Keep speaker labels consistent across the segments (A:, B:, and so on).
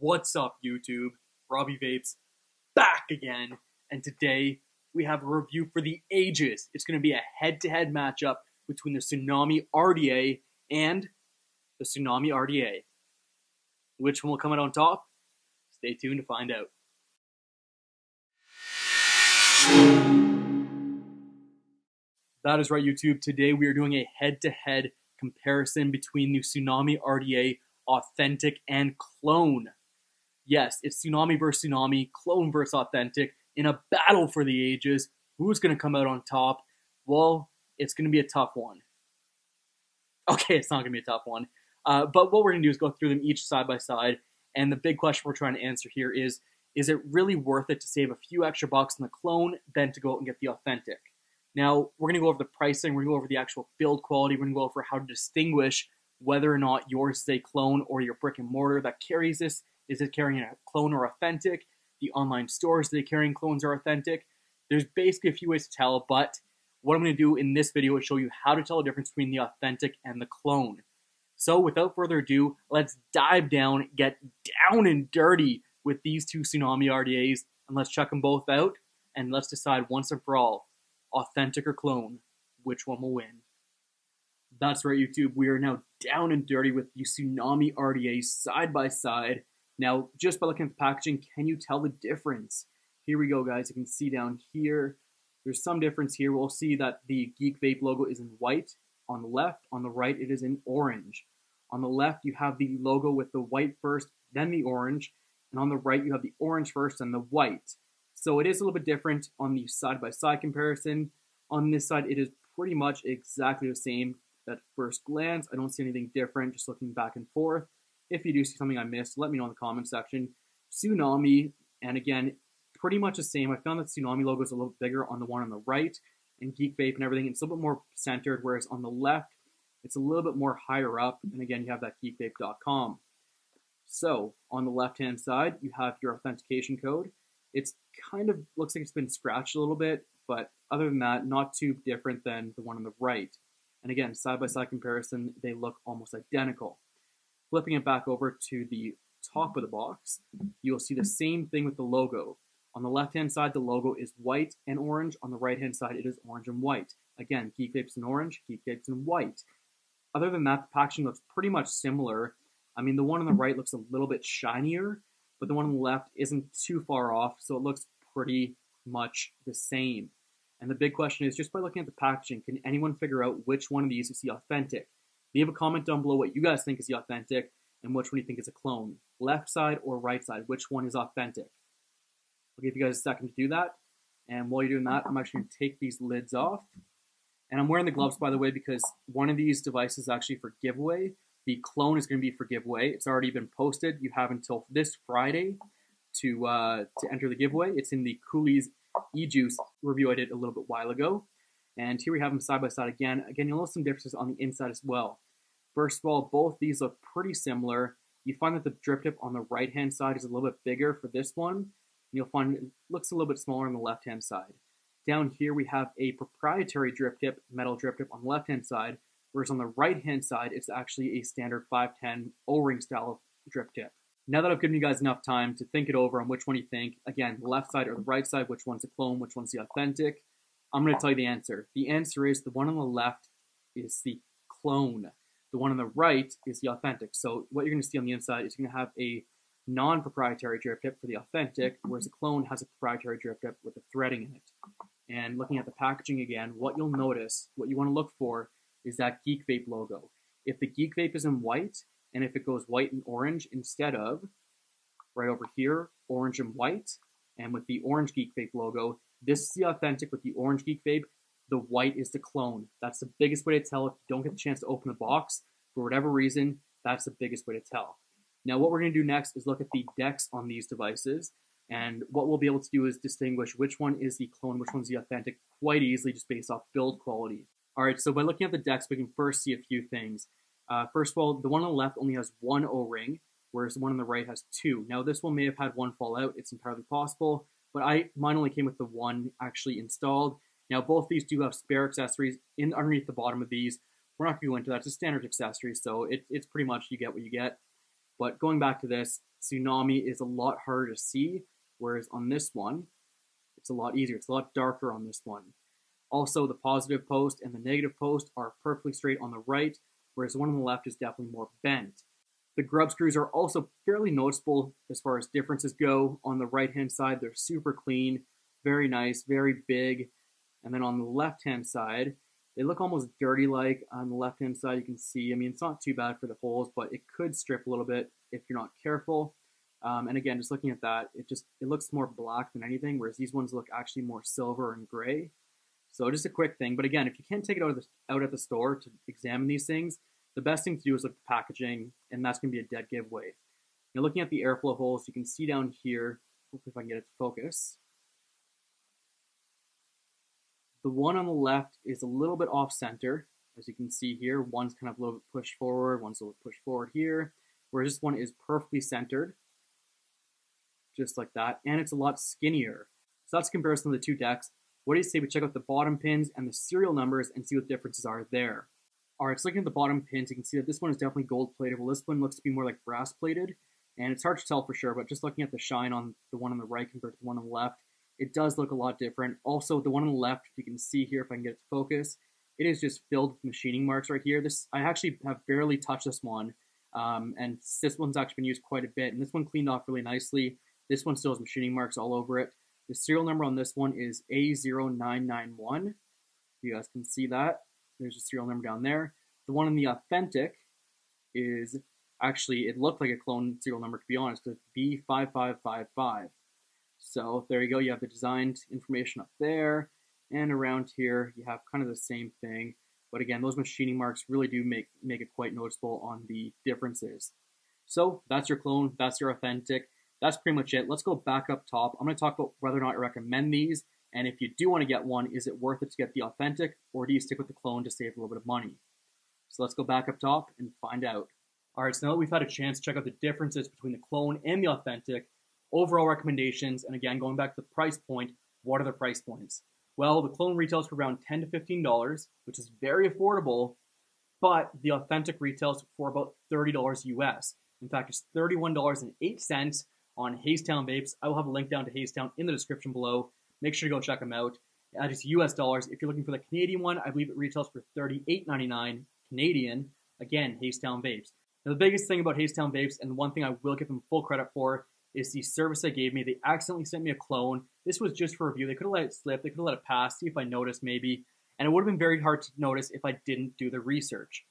A: What's up, YouTube? Robbie Vapes back again, and today we have a review for the ages. It's going to be a head-to-head matchup between the Tsunami RDA and the Tsunami RDA. Which one will come out on top? Stay tuned to find out. That is right, YouTube. Today we are doing a head-to-head comparison between the Tsunami RDA Authentic and Clone. Yes, it's Tsunami versus Tsunami, Clone versus Authentic, in a battle for the ages. Who's going to come out on top? Well, it's going to be a tough one. Okay, it's not going to be a tough one. But what we're going to do is go through them each side by side. And the big question we're trying to answer here is it really worth it to save a few extra bucks on the Clone than to go out and get the Authentic? Now, we're going to go over the pricing, we're going to go over the actual build quality, we're going to go over how to distinguish whether or not yours is a clone or your brick and mortar that carries this. Is it carrying a clone or authentic? The online stores, are they carrying clones or authentic? There's basically a few ways to tell, but what I'm going to do in this video is show you how to tell the difference between the authentic and the clone. So without further ado, let's dive down, get down and dirty with these two Tsunami RDAs, and let's check them both out, and let's decide once and for all, authentic or clone, which one will win. That's right, YouTube. We are now down and dirty with the Tsunami RDA side by side. Now, just by looking at the packaging, can you tell the difference? Here we go, guys. You can see down here, there's some difference here. We'll see that the GeekVape logo is in white on the left. On the right, it is in orange. On the left, you have the logo with the white first, then the orange. And on the right, you have the orange first and the white. So it is a little bit different on the side-by-side comparison. On this side, it is pretty much exactly the same. At first glance, I don't see anything different, just looking back and forth. If you do see something I missed, let me know in the comment section. Tsunami, and again, pretty much the same. I found that Tsunami logo is a little bigger on the one on the right, and GeekVape and everything, it's a little bit more centered, whereas on the left, it's a little bit more higher up, and again, you have that geekvape.com. So, on the left-hand side, you have your authentication code. It's kind of looks like it's been scratched a little bit, but other than that, not too different than the one on the right. And again, side-by-side comparison, they look almost identical. Flipping it back over to the top of the box, you'll see the same thing with the logo. On the left-hand side, the logo is white and orange. On the right-hand side, it is orange and white. Again, GeekVape's in orange, GeekVape's in white. Other than that, the packaging looks pretty much similar. I mean, the one on the right looks a little bit shinier, but the one on the left isn't too far off, so it looks pretty much the same. And the big question is, just by looking at the packaging, can anyone figure out which one of these is the authentic? Leave a comment down below what you guys think is the authentic and which one you think is a clone. Left side or right side, which one is authentic? I'll give you guys a second to do that. And while you're doing that, I'm actually going to take these lids off. And I'm wearing the gloves, by the way, because one of these devices is actually for giveaway. The clone is going to be for giveaway. It's already been posted. You have until this Friday to enter the giveaway. It's in the Coolies E-Juice review I did a little bit while ago. And here we have them side by side again. Again, you'll notice some differences on the inside as well. First of all, both these look pretty similar. You find that the drip tip on the right-hand side is a little bit bigger for this one. And you'll find it looks a little bit smaller on the left-hand side. Down here, we have a proprietary drip tip, metal drip tip on the left-hand side, whereas on the right-hand side, it's actually a standard 510 O-ring style drip tip. Now that I've given you guys enough time to think it over on which one you think, again, the left side or the right side, which one's a clone, which one's the authentic, I'm going to tell you the answer. The answer is the one on the left is the clone. The one on the right is the authentic. So what you're going to see on the inside is you're going to have a non-proprietary drip tip for the authentic, whereas the clone has a proprietary drip tip with the threading in it. And looking at the packaging again, what you'll notice, what you want to look for, is that GeekVape logo. If the GeekVape is in white, and if it goes white and orange instead of, right over here, orange and white, and with the orange GeekVape logo, this is the authentic with the orange GeekVape, the white is the clone. That's the biggest way to tell if you don't get the chance to open the box. For whatever reason, that's the biggest way to tell. Now what we're going to do next is look at the decks on these devices, and what we'll be able to do is distinguish which one is the clone, which one's the authentic, quite easily just based off build quality. Alright, so by looking at the decks, we can first see a few things. First of all, the one on the left only has one O-ring, whereas the one on the right has two. Now this one may have had one fall out, it's entirely possible, but mine only came with the one actually installed. Now both these do have spare accessories underneath the bottom of these. We're not going to go into that, it's a standard accessory, so it's pretty much you get what you get. But going back to this, Tsunami is a lot harder to see, whereas on this one, it's a lot easier. It's a lot darker on this one. Also, the positive post and the negative post are perfectly straight on the right, whereas the one on the left is definitely more bent. The grub screws are also fairly noticeable as far as differences go. On the right-hand side, they're super clean, very nice, very big. And then on the left-hand side, they look almost dirty-like. On the left-hand side, you can see, I mean, it's not too bad for the holes, but it could strip a little bit if you're not careful. And again, just looking at that, it looks more black than anything, whereas these ones look actually more silver and gray. So just a quick thing. But again, if you can't take it out at the store to examine these things, the best thing to do is look at the packaging, and that's going to be a dead giveaway. Now, looking at the airflow holes, you can see down here, hopefully if I can get it to focus. The one on the left is a little bit off-center, as you can see here. One's kind of a little bit pushed forward, one's a little bit pushed forward here, whereas this one is perfectly centered, just like that, and it's a lot skinnier. So that's a comparison of the two decks. What do you say we check out the bottom pins and the serial numbers and see what differences are there? Alright, so looking at the bottom pins, you can see that this one is definitely gold-plated, while this one looks to be more like brass-plated. And it's hard to tell for sure, but just looking at the shine on the one on the right compared to the one on the left, it does look a lot different. Also, the one on the left, if you can see here, if I can get it to focus, it is just filled with machining marks right here. I actually have barely touched this one, and this one's actually been used quite a bit, and this one cleaned off really nicely. This one still has machining marks all over it. The serial number on this one is A0991. You guys can see that. There's a serial number down there. The one in the authentic is actually, it looked like a clone serial number, to be honest, it's B5555. So there you go, you have the designed information up there, and around here you have kind of the same thing. But again, those machining marks really do make it quite noticeable on the differences. So that's your clone, that's your authentic. That's pretty much it. Let's go back up top. I'm going to talk about whether or not I recommend these, and if you do want to get one, is it worth it to get the authentic, or do you stick with the clone to save a little bit of money? So let's go back up top and find out. Alright, so now that we've had a chance to check out the differences between the clone and the authentic, overall recommendations, and again, going back to the price point, what are the price points? Well, the clone retails for around $10 to $15, which is very affordable, but the authentic retails for about $30 US. In fact, it's $31.08 on Hazetown Vapes. I will have a link down to Hazetown in the description below. Make sure to go check them out. That is US dollars. If you're looking for the Canadian one, I believe it retails for $38.99 Canadian. Again, Hazetown Vapes. Now, the biggest thing about Hazetown Vapes, and the one thing I will give them full credit for, is the service they gave me. They accidentally sent me a clone. This was just for review. They could have let it slip. They could have let it pass, see if I noticed maybe. And it would have been very hard to notice if I didn't do the research.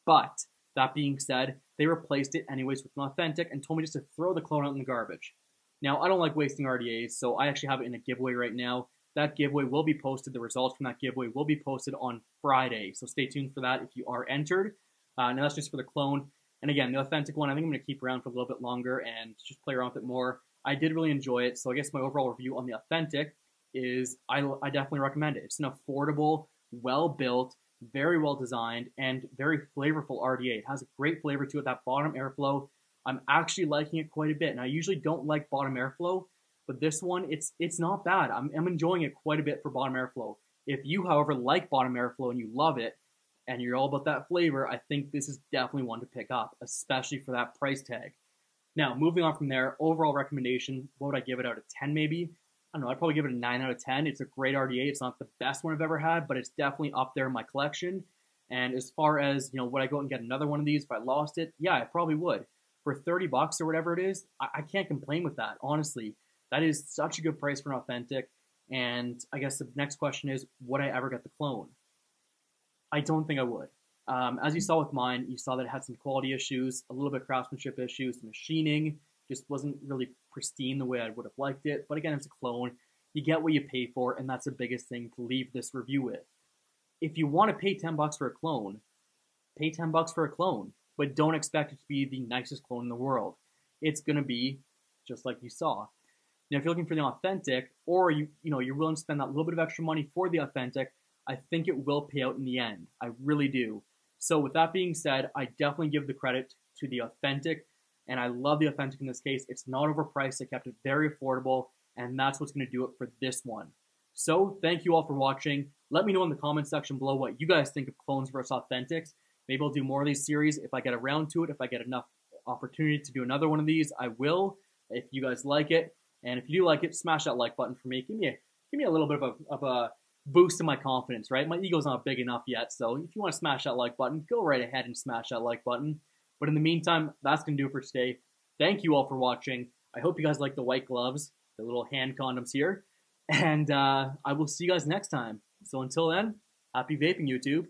A: But that being said, they replaced it anyways with an authentic and told me just to throw the clone out in the garbage. Now, I don't like wasting RDAs, so I actually have it in a giveaway right now. That giveaway will be posted. The results from that giveaway will be posted on Friday. So stay tuned for that if you are entered. Now, that's just for the clone. And again, the authentic one, I think I'm going to keep around for a little bit longer and just play around with it more. I did really enjoy it. So I guess my overall review on the authentic is I definitely recommend it. It's an affordable, well-built, very well designed, and very flavorful RDA. It has a great flavor to it. That bottom airflow, I'm actually liking it quite a bit. And I usually don't like bottom airflow, but this one, it's not bad. I'm enjoying it quite a bit for bottom airflow. If you, however, like bottom airflow and you love it, and you're all about that flavor, I think this is definitely one to pick up, especially for that price tag. Now, moving on from there, overall recommendation, what would I give it out of 10 maybe? I don't know, I'd probably give it a 9 out of 10. It's a great RDA. It's not the best one I've ever had, but it's definitely up there in my collection. And as far as, would I go out and get another one of these if I lost it? Yeah, I probably would. For 30 bucks or whatever it is, I can't complain with that, honestly. That is such a good price for an authentic. And I guess the next question is, would I ever get the clone? I don't think I would. As you saw with mine, you saw that it had some quality issues, a little bit of craftsmanship issues, the machining just wasn't really pristine the way I would have liked it. But again, it's a clone. You get what you pay for, and that's the biggest thing to leave this review with. If you want to pay 10 bucks for a clone, pay 10 bucks for a clone, but don't expect it to be the nicest clone in the world. It's going to be just like you saw. Now, if you're looking for the authentic, or you're willing to spend that little bit of extra money for the authentic, I think it will pay out in the end. I really do. So with that being said, I definitely give the credit to the authentic, and I love the authentic in this case. It's not overpriced. They kept it very affordable, and that's what's going to do it for this one. So thank you all for watching. Let me know in the comment section below what you guys think of clones versus authentics. Maybe I'll do more of these series if I get around to it, if I get enough opportunity to do another one of these, I will, if you guys like it. And if you do like it, smash that like button for me. Give me a little bit of a boost in my confidence, right? My ego's not big enough yet, so if you want to smash that like button, go right ahead and smash that like button. But in the meantime, that's going to do it for today. Thank you all for watching. I hope you guys like the white gloves, the little hand condoms here. And I will see you guys next time. So until then, happy vaping, YouTube.